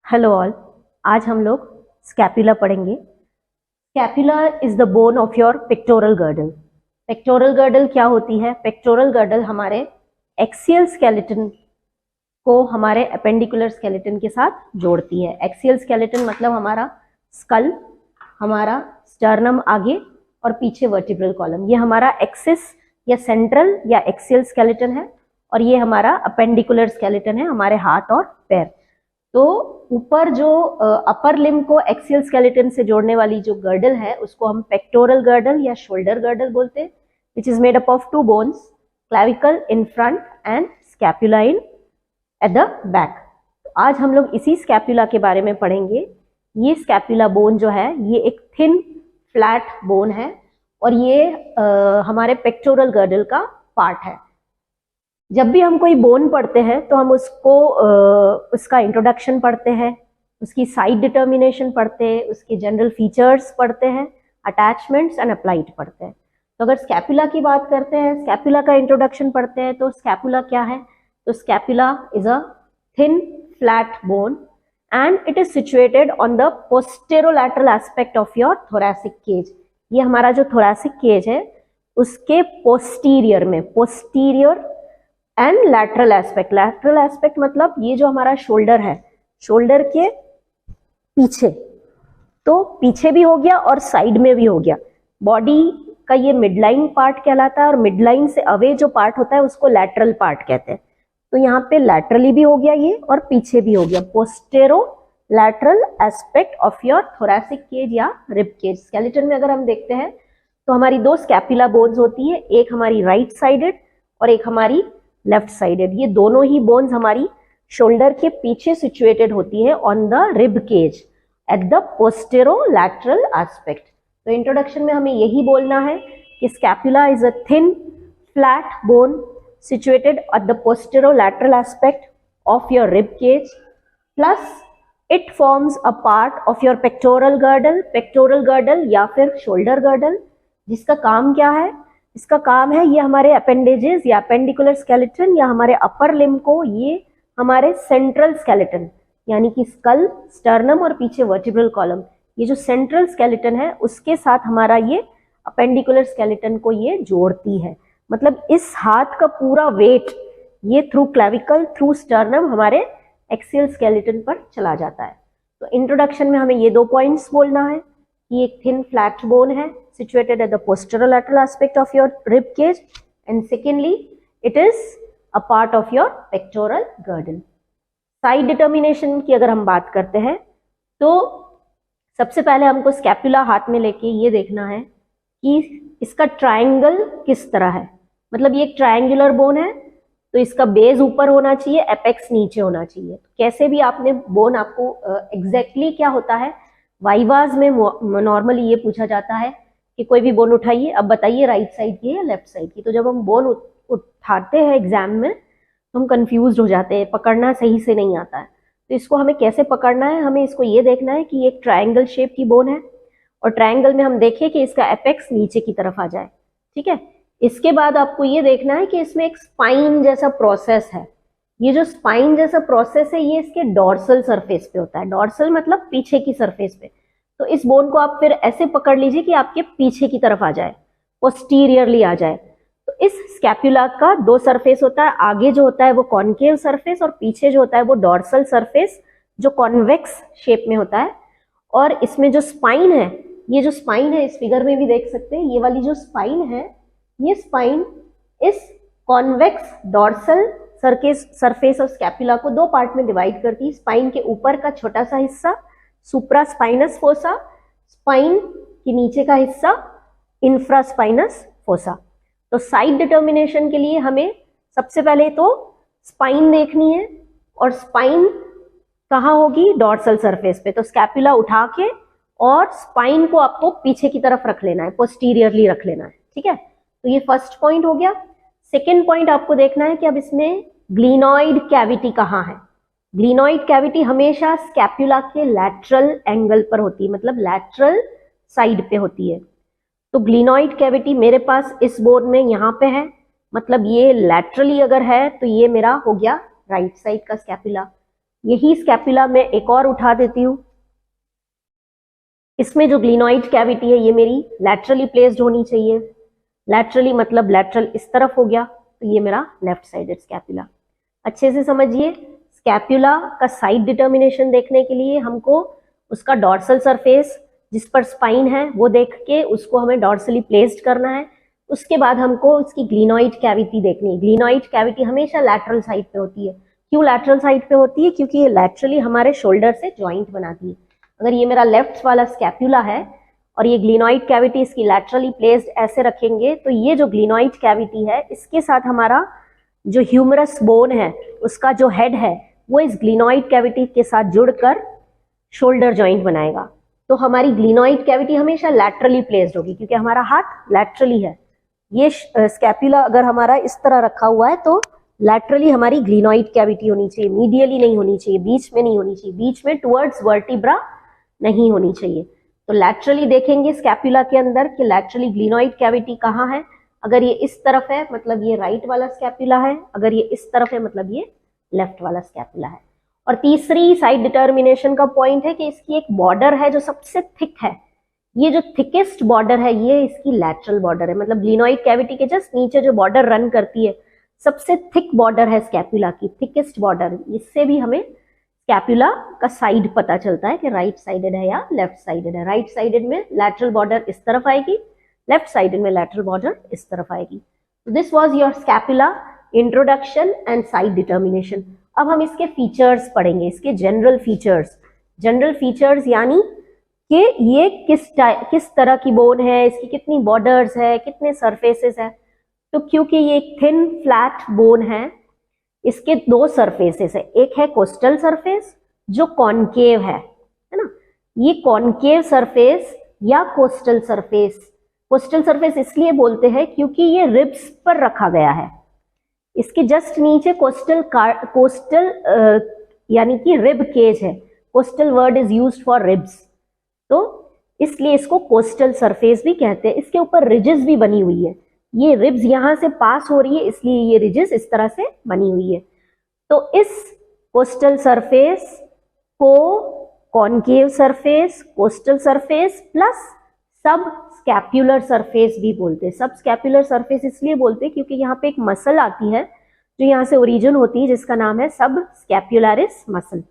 Hello all. आज हम लोग स्कैपुला पढ़ेंगे। Scapula is the bone of your pectoral girdle. Pectoral girdle क्या होती है? पेक्टोरल गर्डल हमारे एक्सियल स्केलेटन को हमारे अपेंडिकुलर स्केलेटन के साथ जोड़ती है। एक्सियल स्केलेटन मतलब हमारा स्कल, हमारा स्टर्नम आगे और पीछे वर्टिब्रल कॉलम, ये हमारा एक्सिस या सेंट्रल या एक्सियल स्केलेटन है, और ये हमारा अपेंडिकुलर स्केलेटन है, हमारे हाथ और पैर। तो ऊपर जो अपर लिम्ब को एक्सियल स्केलेटन से जोड़ने वाली जो गर्डल है उसको हम पेक्टोरल गर्डल या शोल्डर गर्डल बोलते हैं, which is made up of two bones, clavicle in front and scapula in at the back. आज हम लोग इसी स्कैपुला के बारे में पढ़ेंगे। ये स्कैपुला बोन जो है ये एक थिन फ्लैट बोन है और ये हमारे पेक्टोरल गर्डल का पार्ट है। जब भी हम कोई बोन पढ़ते हैं तो हम उसको उसका इंट्रोडक्शन पढ़ते हैं, उसकी साइड डिटर्मिनेशन पढ़ते हैं, उसके जनरल फीचर्स पढ़ते हैं, अटैचमेंट्स एंड अप्लाइड पढ़ते हैं। तो अगर स्कैपुला की बात करते हैं, स्कैपुला का इंट्रोडक्शन पढ़ते हैं, तो स्कैपुला क्या है? तो scapula is a thin flat bone and it is situated on the posterolateral aspect of your thoracic cage. ये हमारा जो थोरैसिक केज है उसके पोस्टीरियर में, posterior and lateral aspect. Lateral aspect मतलब ये जो हमारा शोल्डर है, शोल्डर के पीछे, तो पीछे भी हो गया और साइड में भी हो गया। बॉडी का ये मिडलाइन पार्ट कहलाता है और मिडलाइन से अवे जो पार्ट होता है उसको लैटरल पार्ट कहते हैं। तो यहाँ पे लैटरली भी हो गया ये और पीछे भी हो गया। Postero lateral aspect of your thoracic cage या रिब केज। स्केलेटन में अगर हम देखते हैं तो हमारी दो स्कैपुला बोन्स होती है, एक हमारी राइट साइडेड और एक हमारी लेफ्ट साइडेड। ये दोनों ही बोन्स हमारी शोल्डर के पीछे सिचुएटेड होती है on the rib cage at the postero lateral aspect. तो इंट्रोडक्शन में हमें यही बोलना है कि scapula is a thin flat bone situated at the posterolateral aspect of your rib cage, plus it forms a part of your pectoral girdle या फिर shoulder girdle, जिसका काम क्या है? इसका काम है ये हमारे अपेंडेजेस या अपेंडिकुलर स्केलेटन या हमारे अपर लिम्ब को, ये हमारे सेंट्रल स्केलेटन यानी कि स्कल, स्टर्नम और पीछे वर्टिब्रल कॉलम, ये जो सेंट्रल स्केलेटन है उसके साथ हमारा ये अपेंडिकुलर स्केलेटन को ये जोड़ती है। मतलब इस हाथ का पूरा वेट ये थ्रू क्लैविकल, थ्रू स्टर्नम हमारे एक्सियल स्केलेटन पर चला जाता है। तो इंट्रोडक्शन में हमें ये दो पॉइंट्स बोलना है कि एक थिन फ्लैट बोन है situated at the posterolateral aspect of your rib cage, and secondly it is a part of your pectoral girdle. Side determination की अगर हम बात करते हैं तो सबसे पहले हमको स्कैपुला हाथ में लेके ये देखना है कि इसका ट्रायंगल किस तरह है। मतलब ये एक ट्रायंगुलर बोन है तो इसका बेस ऊपर होना चाहिए, एपेक्स नीचे होना चाहिए। तो कैसे भी आपने बोन, आपको एग्जैक्टली क्या होता है, वाइवाज में नॉर्मली ये पूछा जाता है कि कोई भी बोन उठाइए, अब बताइए राइट साइड की या लेफ्ट साइड की। तो जब हम बोन उठाते हैं एग्जाम में तो हम कंफ्यूज हो जाते हैं, पकड़ना सही से नहीं आता है। तो इसको हमें कैसे पकड़ना है? हमें इसको ये देखना है कि एक ट्रायंगल शेप की बोन है और ट्रायंगल में हम देखें कि इसका एपेक्स नीचे की तरफ आ जाए, ठीक है। इसके बाद आपको ये देखना है कि इसमें एक स्पाइन जैसा प्रोसेस है। ये जो स्पाइन जैसा प्रोसेस है ये इसके डॉर्सल सरफेस पे होता है। डॉर्सल मतलब पीछे की सरफेस पे। तो इस बोन को आप फिर ऐसे पकड़ लीजिए कि आपके पीछे की तरफ आ जाए, पोस्टीरियरली आ जाए। तो इस स्कैपुला का दो सरफेस होता है, आगे जो होता है वो कॉनकेव सरफेस और पीछे जो होता है वो डॉर्सल सरफेस जो कॉन्वेक्स शेप में होता है। और इसमें जो स्पाइन है, ये जो स्पाइन है इस फिगर में भी देख सकते हैं, ये वाली जो स्पाइन है, ये स्पाइन इस convex dorsal surface of scapula को दो पार्ट में डिवाइड करती है। स्पाइन के ऊपर का छोटा सा हिस्सा सुप्रास्पाइनस फोसा, स्पाइन के नीचे का हिस्सा इंफ्रास्पाइनस फोसा। तो साइड डिटर्मिनेशन के लिए हमें सबसे पहले तो स्पाइन देखनी है, और स्पाइन कहाँ होगी? डॉर्सल सरफेस पे। तो स्कैपुला उठा के और स्पाइन को आपको पीछे की तरफ रख लेना है, पोस्टीरियरली रख लेना है, ठीक है। तो ये फर्स्ट पॉइंट हो गया। सेकेंड पॉइंट आपको देखना है कि अब इसमें ग्लिनॉइड कैविटी कहाँ है। ग्लिनॉइड कैविटी हमेशा स्कैपुला के लैटरल एंगल पर होती है, मतलब लैटरल साइड पे होती है। तो ग्लिनॉइड कैविटी मेरे पास इस बोन में यहाँ पे है, मतलब ये लैटरली अगर है तो ये मेरा हो गया राइट साइड का स्कैपुला। यही स्कैपुला में एक और उठा देती हूँ। इसमें जो ग्लिनॉइड कैविटी है ये मेरी लैटरली प्लेस्ड होनी चाहिए। लैटरली मतलब लैटरल इस तरफ हो गया, तो ये मेरा लेफ्ट साइडेड स्कैपुला। अच्छे से समझिए, स्कैपुला का साइड डिटर्मिनेशन देखने के लिए हमको उसका डॉर्सल सरफेस जिस पर स्पाइन है वो देख के उसको हमें डॉर्सली प्लेस्ड करना है। उसके बाद हमको उसकी ग्लिनॉइड कैविटी देखनी है। ग्लिनॉइड कैविटी हमेशा लैटरल साइड पे होती है। क्यों लैटरल साइड पे होती है? क्योंकि ये लैटरली हमारे शोल्डर से जॉइंट बनाती है। अगर ये मेरा लेफ्ट वाला स्कैपुला है और ये ग्लिनॉइड कैविटी इसकी लैटरली प्लेस्ड ऐसे रखेंगे, तो ये जो ग्लिनॉइड कैविटी है इसके साथ हमारा जो ह्यूमरस बोन है उसका जो हेड है वो इस ग्लिनॉइड कैविटी के साथ जुड़कर शोल्डर जॉइंट बनाएगा। तो हमारी ग्लिनॉइड कैविटी हमेशा लैटरली प्लेस्ड होगी क्योंकि हमारा हाथ लैटरली है। ये स्कैपुला अगर हमारा इस तरह रखा हुआ है तो लैटरली हमारी ग्लिनॉइड कैविटी होनी चाहिए, मीडियली नहीं होनी चाहिए, बीच में नहीं होनी चाहिए, बीच में टुवर्ड्स वर्टिब्रा नहीं होनी चाहिए। तो लैटरली देखेंगे स्कैपुला के अंदर कि लैटरली ग्लिनॉइड कैविटी कहाँ है। अगर ये इस तरफ है मतलब ये राइट वाला स्कैपुला है, अगर ये इस तरफ है मतलब ये लेफ्ट वाला स्कैपुला है। और तीसरी साइड डिटर्मिनेशन का पॉइंट है कि इसकी एक बॉर्डर है जो सबसे थिक है। ये जो थिकेस्ट बॉर्डर है ये इसकी लैटरल बॉर्डर है, मतलब ग्लिनॉइड कैविटी के जस्ट नीचे जो बॉर्डर रन करती है सबसे थिक बॉर्डर है स्कैपुला की, थिकेस्ट बॉर्डर। इससे भी हमें स्कैपुला का साइड पता चलता है कि राइट साइडेड है या लेफ्ट साइडेड है। राइट साइडेड में लैटरल बॉर्डर इस तरफ आएगी, लेफ्ट साइडेड में लैटरल बॉर्डर इस तरफ आएगी। This was your scapula introduction and side determination. अब हम इसके फीचर्स पढ़ेंगे, इसके जनरल फीचर्स। जनरल फीचर्स यानी कि ये किस तरह की बोन है, इसकी कितनी बॉर्डर्स है, कितने सरफेसेस है। तो क्योंकि ये एक थिन फ्लैट बोन है, इसके दो सरफेसेस है। एक है कोस्टल सरफेस जो कॉनकेव है ना। ये कॉनकेव सरफेस या कोस्टल सरफेस, कोस्टल सरफेस इसलिए बोलते हैं क्योंकि ये रिब्स पर रखा गया है। इसके जस्ट नीचे कोस्टल यानी कि रिब केज है। Coastal word is used for ribs, तो इसलिए इसको कोस्टल सरफेस भी कहते हैं। इसके ऊपर रिजेस भी बनी हुई है, ये रिब्स यहां से पास हो रही है इसलिए ये रिजेस इस तरह से बनी हुई है। तो इस कोस्टल सरफेस को concave surface, coastal surface plus सब स्कैपुलर सरफेस भी बोलते हैं। सब स्कैपुलर सरफेस इसलिए बोलते हैं क्योंकि यहाँ पे एक मसल आती है जो यहाँ से ओरिजिन होती है जिसका नाम है सब स्कैपुलरिस मसल।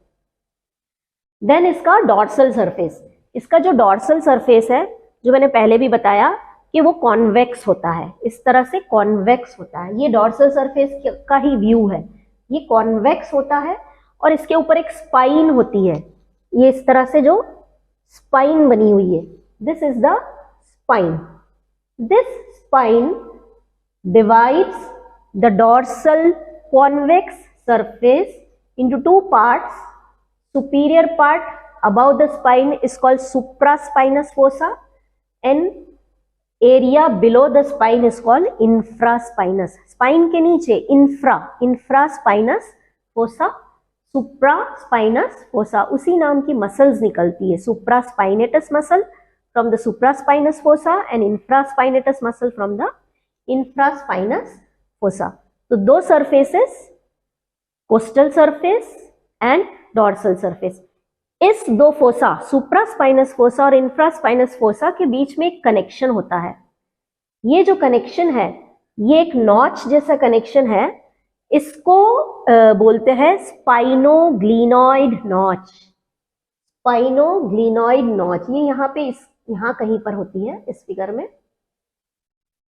देन इसका डॉर्सल सरफेस, इसका जो डॉर्सल सरफेस है जो मैंने पहले भी बताया कि वो कॉन्वेक्स होता है, इस तरह से कॉन्वेक्स होता है। ये डॉर्सल सरफेस का ही व्यू है, ये कॉन्वेक्स होता है और इसके ऊपर एक स्पाइन होती है। ये इस तरह से जो स्पाइन बनी हुई है, this is the spine. This spine divides the dorsal convex surface into two parts. Superior part above the spine is called supraspinous fossa and area below the spine is called infraspinous. Spine के नीचे infraspinous fossa, supraspinous fossa, उसी नाम की muscles निकलती है। supraspinatus muscle from the supraspinous fossa and infraspinatus muscle from the infraspinous fossa. तो दो surfaces, coastal surface and dorsal surface. इस दो फोसा, सुप्रास्पाइनस फोसा और इंफ्रास्पाइनस फोसा के बीच में एक कनेक्शन होता है। ये जो कनेक्शन है ये एक नॉच जैसा कनेक्शन है, इसको बोलते हैं स्पाइनोग्लिनॉइड नॉच। स्पाइनोग्लिनॉइड नॉच ये यहाँ कहीं पर होती है इस फिगर में।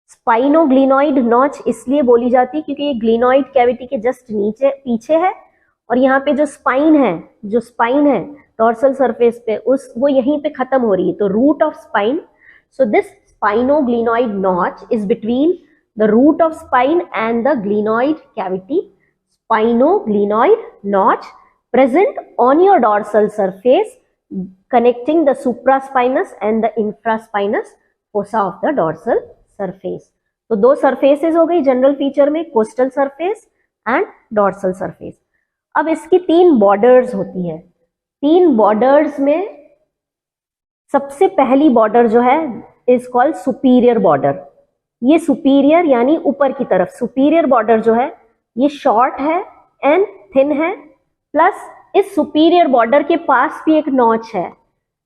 स्पाइनोग्लिनॉइड नॉच इसलिए बोली जाती है क्योंकि ये ग्लिनॉइड कैविटी के जस्ट नीचे पीछे है और यहाँ पे जो स्पाइन है डॉर्सल सरफेस पे वो यहीं पे खत्म हो रही है, तो root of spine. So this spinoglenoid notch is between the root of spine and the glenoid cavity. Spinoglenoid notch present on your dorsal surface connecting the supraspinous and the infraspinous fossa of the dorsal surface. तो दो surfaces हो गई general feature में, coastal surface and dorsal surface. अब इसकी तीन borders होती है। तीन बॉर्डर्स में सबसे पहली बॉर्डर जो है इज कॉल्ड सुपीरियर बॉर्डर। ये सुपीरियर यानी ऊपर की तरफ, सुपीरियर बॉर्डर जो है ये शॉर्ट है एंड थिन है, प्लस इस सुपीरियर बॉर्डर के पास भी एक नॉच है,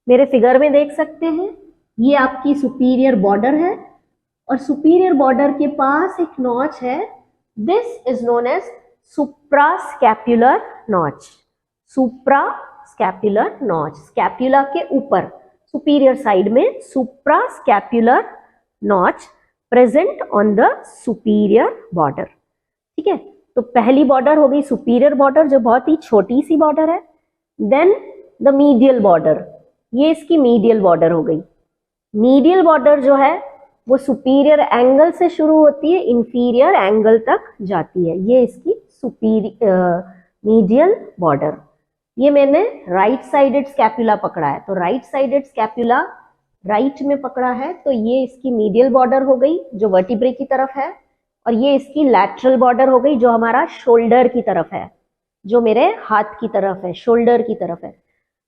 मेरे फिगर में देख सकते हैं, ये आपकी सुपीरियर बॉर्डर है और सुपीरियर बॉर्डर के पास एक नॉच है, this is known as suprascapular notch. Suprascapular notch, scapula के ऊपर सुपीरियर साइड में suprascapular notch present on the superior border. ठीक है, तो पहली बॉर्डर हो गई सुपीरियर बॉर्डर जो बहुत ही छोटी सी बॉर्डर है। देन द मीडियल बॉर्डर, ये इसकी मीडियल बॉर्डर हो गई। मीडियल बॉर्डर जो है वो सुपीरियर एंगल से शुरू होती है, इंफीरियर एंगल तक जाती है, ये इसकी मीडियल बॉर्डर। ये मैंने राइट साइडेड स्कैपुला पकड़ा है, तो राइट साइडेड स्कैपुला राइट में पकड़ा है, तो ये इसकी मीडियल बॉर्डर हो गई जो वर्टिब्रे की तरफ है, और ये इसकी लैटरल बॉर्डर हो गई जो हमारा शोल्डर की तरफ है, जो मेरे हाथ की तरफ है, शोल्डर की तरफ है।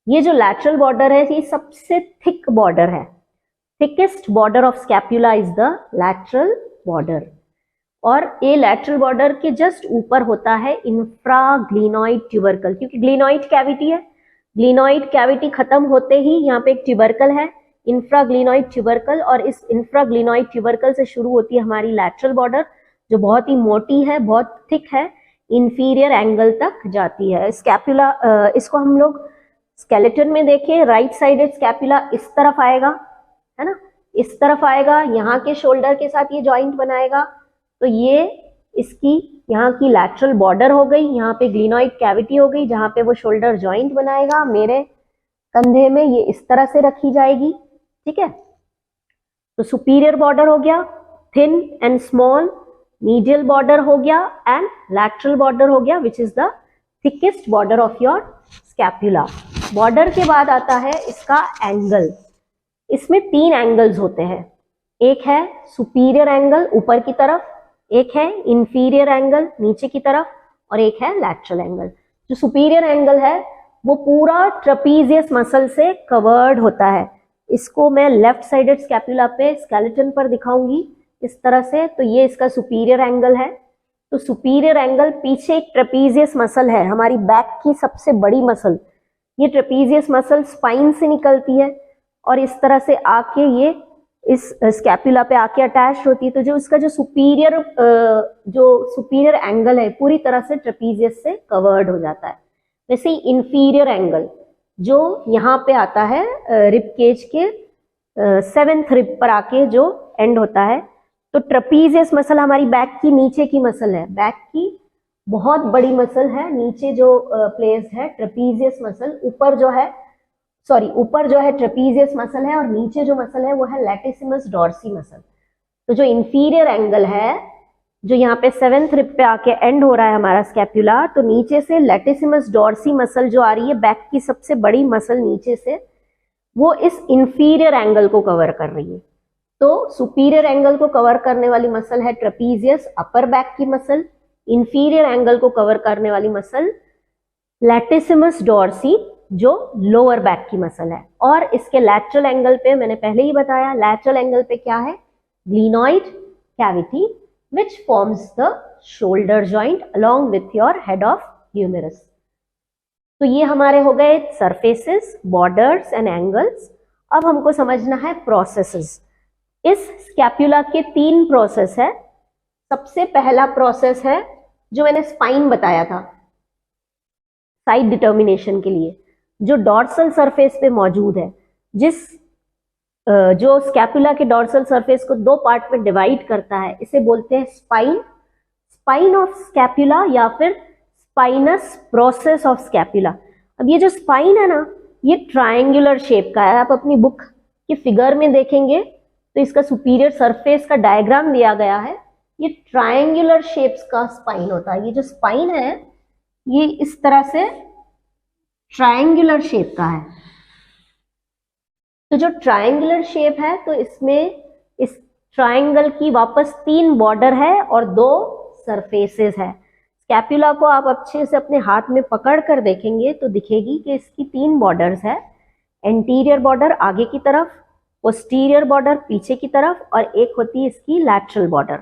ये जो लैटरल बॉर्डर है ये सबसे थिक बॉर्डर है, thickest border of scapula is the lateral border. और ये लैटरल बॉर्डर के जस्ट ऊपर होता है इंफ्राग्लिनोइड ट्यूबरकल, क्योंकि ग्लिनोइड कैविटी है, ग्लिनोइड कैविटी खत्म होते ही यहाँ पे एक ट्यूबरकल है, इंफ्राग्लिनोइड ट्यूबरकल, और इस इंफ्राग्लिनोइड ट्यूबरकल से शुरू होती है हमारी लैटरल बॉर्डर जो बहुत ही मोटी है, बहुत थिक है, इंफीरियर एंगल तक जाती है। स्कैपुला, इसको हम लोग स्केलेटन में देखें, राइट साइडेड स्कैपुला इस तरफ आएगा, है ना, इस तरफ आएगा, यहाँ के शोल्डर के साथ ये जॉइंट बनाएगा, तो ये इसकी यहाँ की लैटरल बॉर्डर हो गई, यहाँ पे ग्लिनोइड कैविटी हो गई जहाँ पे वो शोल्डर जॉइंट बनाएगा, मेरे कंधे में ये इस तरह से रखी जाएगी। ठीक है, तो सुपीरियर बॉर्डर हो गया thin and small, medial border हो गया एंड लैटरल बॉर्डर हो गया which is the thickest border of your scapula. Border के बाद आता है इसका एंगल। इसमें 3 एंगल्स होते हैं, एक है सुपीरियर एंगल ऊपर की तरफ, एक है इंफीरियर एंगल नीचे की तरफ, और एक है लैटरल एंगल। जो सुपीरियर एंगल है वो पूरा ट्रेपीजियस मसल से कवर्ड होता है। इसको मैं लेफ्ट साइडेड स्कैपुला पे स्केलेटन पर दिखाऊंगी इस तरह से, तो ये इसका सुपीरियर एंगल है। तो सुपीरियर एंगल, पीछे एक ट्रेपीजियस मसल है, हमारी बैक की सबसे बड़ी मसल, ये ट्रेपीजियस मसल स्पाइन से निकलती है और इस तरह से आके ये इस स्कैपुला पे आके अटैच होती है। तो जो इसका जो सुपीरियर एंगल है पूरी तरह से ट्रेपीजियस से कवर्ड हो जाता है। वैसे ही इंफीरियर एंगल जो यहाँ पे आता है रिब केज के 7th रिब पर आके जो एंड होता है, तो ट्रेपीजियस मसल हमारी बैक की नीचे की मसल है, बैक की बहुत बड़ी मसल है, नीचे जो प्लेस है ट्रेपीजियस मसल, ऊपर जो है ट्रेपीजियस मसल है और नीचे जो मसल है वो है लैटिसिमस डॉर्सी मसल। तो जो इंफीरियर एंगल है जो यहाँ पे 7th रिब पे आके एंड हो रहा है हमारा स्कैपुला, तो नीचे से लैटिसिमस डॉर्सी मसल जो आ रही है, बैक की सबसे बड़ी मसल नीचे से, वो इस इंफीरियर एंगल को कवर कर रही है। तो सुपीरियर एंगल को कवर करने वाली मसल है ट्रेपीजियस अपर बैक की मसल, इंफीरियर एंगल को कवर करने वाली मसल लैटिसिमस डॉर्सी जो लोअर बैक की मसल है। और इसके लैटरल एंगल पे मैंने पहले ही बताया, लैटरल एंगल पे क्या है, glenoid cavity which forms the shoulder joint along with your head of humerus। तो ये हमारे हो गए सरफेसेस, बॉर्डर्स एंड एंगल्स। अब हमको समझना है प्रोसेसेस। इस स्कैपुला के 3 प्रोसेस है। सबसे पहला प्रोसेस है जो मैंने स्पाइन बताया था साइड डिटर्मिनेशन के लिए, जो डॉर्सल सरफेस पे मौजूद है, जो स्कैपुला के डॉर्सल सरफेस को 2 पार्ट में डिवाइड करता है, इसे बोलते हैं स्पाइन, स्पाइन ऑफ स्कैपुला या फिर स्पाइनस प्रोसेस ऑफ स्कैपुला। अब ये जो स्पाइन है ना, ये ट्रायंगुलर शेप का है। आप अपनी बुक की फिगर में देखेंगे तो इसका सुपीरियर सरफेस का डायग्राम दिया गया है, ये ट्रायंगुलर शेप्स का स्पाइन होता है। ये जो स्पाइन है ये इस तरह से ट्रायंगुलर शेप का है। तो जो ट्रायंगुलर शेप है, तो इसमें इस ट्रायंगल की वापस 3 बॉर्डर है और 2 सरफेसेस है। स्कैपुला को आप अच्छे से अपने हाथ में पकड़ कर देखेंगे तो दिखेगी कि इसकी 3 बॉर्डर्स है, एंटीरियर बॉर्डर आगे की तरफ, पोस्टीरियर बॉर्डर पीछे की तरफ, और एक होती है इसकी लैटरल बॉर्डर।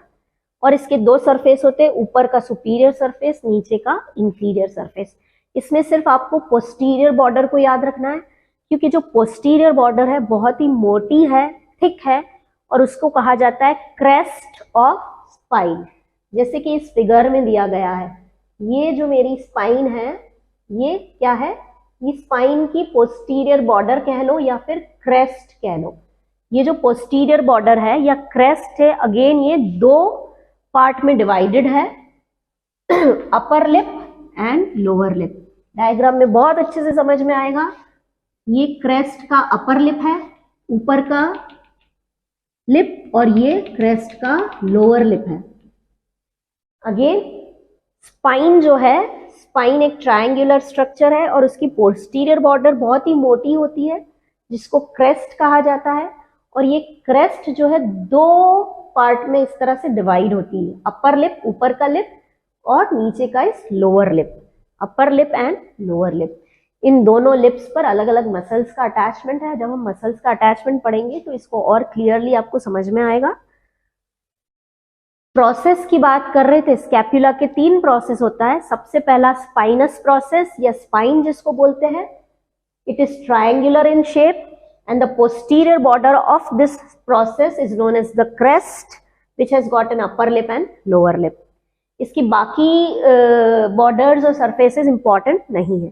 और इसके 2 सरफेस होते हैं, ऊपर का सुपीरियर सरफेस, नीचे का इंफीरियर सरफेस। इसमें सिर्फ आपको पोस्टीरियर बॉर्डर को याद रखना है, क्योंकि जो पोस्टीरियर बॉर्डर है बहुत ही मोटी है, थिक है, और उसको कहा जाता है क्रेस्ट ऑफ स्पाइन। जैसे कि इस फिगर में दिया गया है, ये जो मेरी स्पाइन है, ये क्या है, ये स्पाइन की पोस्टीरियर बॉर्डर कह लो या फिर क्रेस्ट कह लो। ये जो पोस्टीरियर बॉर्डर है या क्रेस्ट है, अगेन ये दो पार्ट में डिवाइडेड है, अपर lip and lower lip. Diagram में बहुत अच्छे से समझ में आएगा। ये क्रेस्ट का अपर लिप है, ऊपर का लिप, और ये क्रेस्ट का लोअर लिप है। अगेन स्पाइन जो है, स्पाइन एक ट्रायंगुलर स्ट्रक्चर है और उसकी पोस्टीरियर बॉर्डर बहुत ही मोटी होती है जिसको क्रेस्ट कहा जाता है। और ये क्रेस्ट जो है दो पार्ट में इस तरह से डिवाइड होती है, अपर लिप ऊपर का लिप और नीचे का इस lower lip, upper lip and lower lip. इन दोनों लिप्स पर अलग अलग मसल्स का अटैचमेंट है। जब हम मसल्स का अटैचमेंट पढ़ेंगे तो इसको और क्लियरली आपको समझ में आएगा। प्रोसेस की बात कर रहे थे, स्कैपुला के 3 प्रोसेस होता है। सबसे पहला स्पाइनस प्रोसेस या स्पाइन जिसको बोलते हैं, it is triangular in shape and the posterior border of this process is known as the crest, which has got an upper lip and lower lip. इसकी बाकी बॉर्डर्स और सरफेसेस इंपॉर्टेंट नहीं है।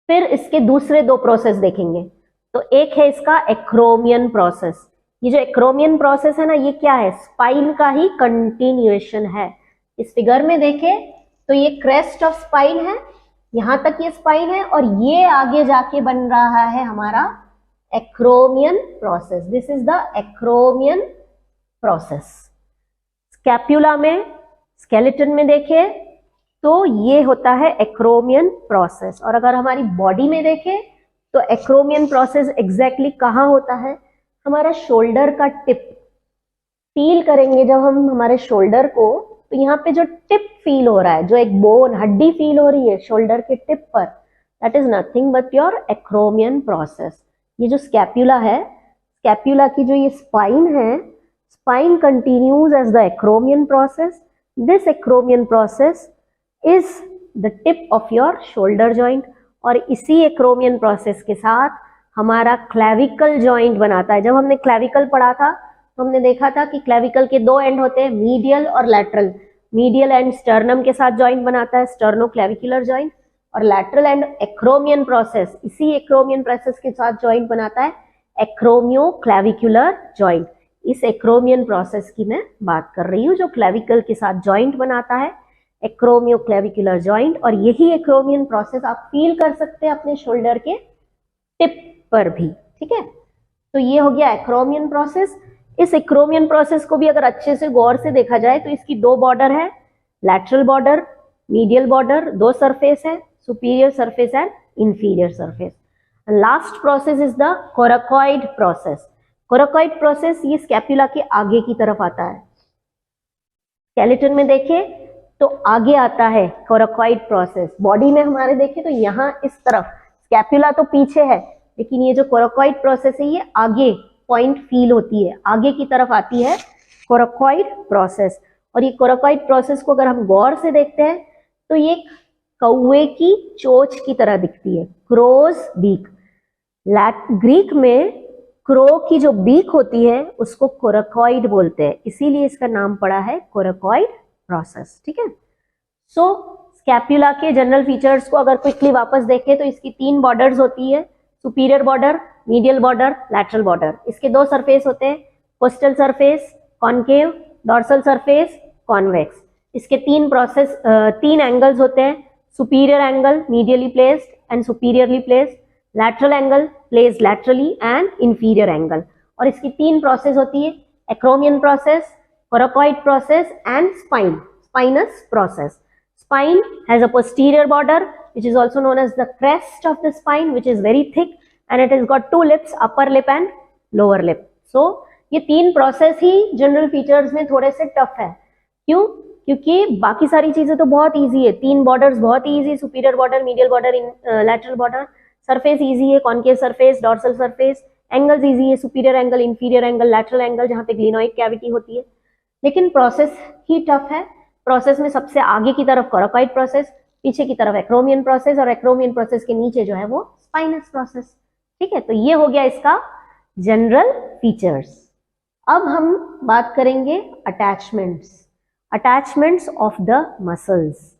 फिर इसके दूसरे 2 प्रोसेस देखेंगे। तो एक है इसका एक्रोमियन प्रोसेस। ये जो एक्रोमियन प्रोसेस है ना, ये क्या है, स्पाइन का ही कंटिन्यूएशन है। इस फिगर में देखें तो ये क्रेस्ट ऑफ स्पाइन है, यहां तक ये स्पाइन है, और ये आगे जाके बन रहा है हमारा acromion process. This is the acromion process. Scapula में, स्केलेटन में देखें तो ये होता है एक्रोमियन प्रोसेस। और अगर हमारी बॉडी में देखें तो एक्रोमियन प्रोसेस एग्जैक्टली कहाँ होता है, हमारा शोल्डर का टिप। फील करेंगे जब हम हमारे शोल्डर को, तो यहाँ पे जो टिप फील हो रहा है, जो एक बोन हड्डी फील हो रही है शोल्डर के टिप पर, that is nothing but your acromion process. ये जो स्कैपुला है, स्कैपुला की जो ये स्पाइन है, spine continues as the acromion process. This acromion process is the tip of your shoulder joint. और इसी एक्रोमियन प्रोसेस के साथ हमारा क्लेविकल जॉइंट बनाता है। जब हमने क्लेविकल पढ़ा था तो हमने देखा था कि क्लेविकल के 2 एंड होते हैं, मीडियल और लैटरल। मीडियल एंड स्टर्नम के साथ जॉइंट बनाता है, स्टर्नो क्लेविकुलर जॉइंट, और लैटरल एंड एक्रोमियन प्रोसेस, इसी एक्रोमियन प्रोसेस के साथ जॉइंट बनाता है एक्रोमियो क्लेविकुलर जॉइंट। इस एक्रोमियन प्रोसेस की मैं बात कर रही हूँ जो क्लेविकल के साथ जॉइंट बनाता है, एक्रोमियो क्लेविकुलर जॉइंट। और यही एक्रोमियन प्रोसेस आप फील कर सकते हैं अपने शोल्डर के टिप पर भी, ठीक है। तो ये हो गया एक्रोमियन प्रोसेस। इस एक्रोमियन प्रोसेस को भी अगर अच्छे से गौर से देखा जाए तो इसकी 2 बॉर्डर है, lateral border, medial border, 2 surface है, superior surface and inferior surface. Last process is the coracoid process. Coracoid process ये स्कैपुला के आगे की तरफ आता है। स्केलेटन में देखें तो आगे आता है कोराकॉइड प्रोसेस। बॉडी में हमारे देखें तो यहाँ इस तरफ, स्कैपुला तो पीछे है, लेकिन ये जो कोराकॉइड प्रोसेस है ये आगे पॉइंट फील होती है, आगे की तरफ आती है कोराकॉइड प्रोसेस। और ये कोराकॉइड प्रोसेस को अगर हम गौर से देखते हैं तो ये कौवे की चोंच की तरह दिखती है, क्रोज बीक। ग्रीक में क्रो की जो बीक होती है उसको कोराकॉइड बोलते हैं, इसीलिए इसका नाम पड़ा है कोराकॉइड प्रोसेस, ठीक है। सो स्कैपुला के जनरल फीचर्स को अगर क्विकली वापस देखें तो इसकी 3 बॉर्डर्स होती है, superior border, medial border, lateral border. इसके 2 सरफेस होते हैं, coastal surface concave, dorsal surface convex. इसके 3 एंगल्स होते हैं, superior angle medially placed and superiorly placed, lateral angle placed laterally and inferior angle. और इसकी 3 प्रोसेस होती है, acromion process, coracoid process and spinous process. Spine has a posterior border which is also known as the crest of the spine, which is very thick and it has got 2 lips, upper lip and lower lip. So ये 3 process ही general features में थोड़े से tough है। क्यों? क्योंकि बाकी सारी चीजें तो बहुत इजी है, 3 बॉर्डर्स बहुत ही easy, superior border, medial border, lateral border, surface easy है, concave surface, dorsal surface, angles easy है, superior angle, inferior angle, lateral angle जहाँ पे ग्लिनोइड कैविटी होती है। लेकिन प्रोसेस ही टफ है। प्रोसेस में सबसे आगे की तरफ कोराकॉइड प्रोसेस, पीछे की तरफ एक्रोमियन प्रोसेस, और एक्रोमियन प्रोसेस के नीचे जो है वो स्पाइनस प्रोसेस। ठीक है, तो ये हो गया इसका जनरल फीचर्स। अब हम बात करेंगे attachments, attachments of the muscles.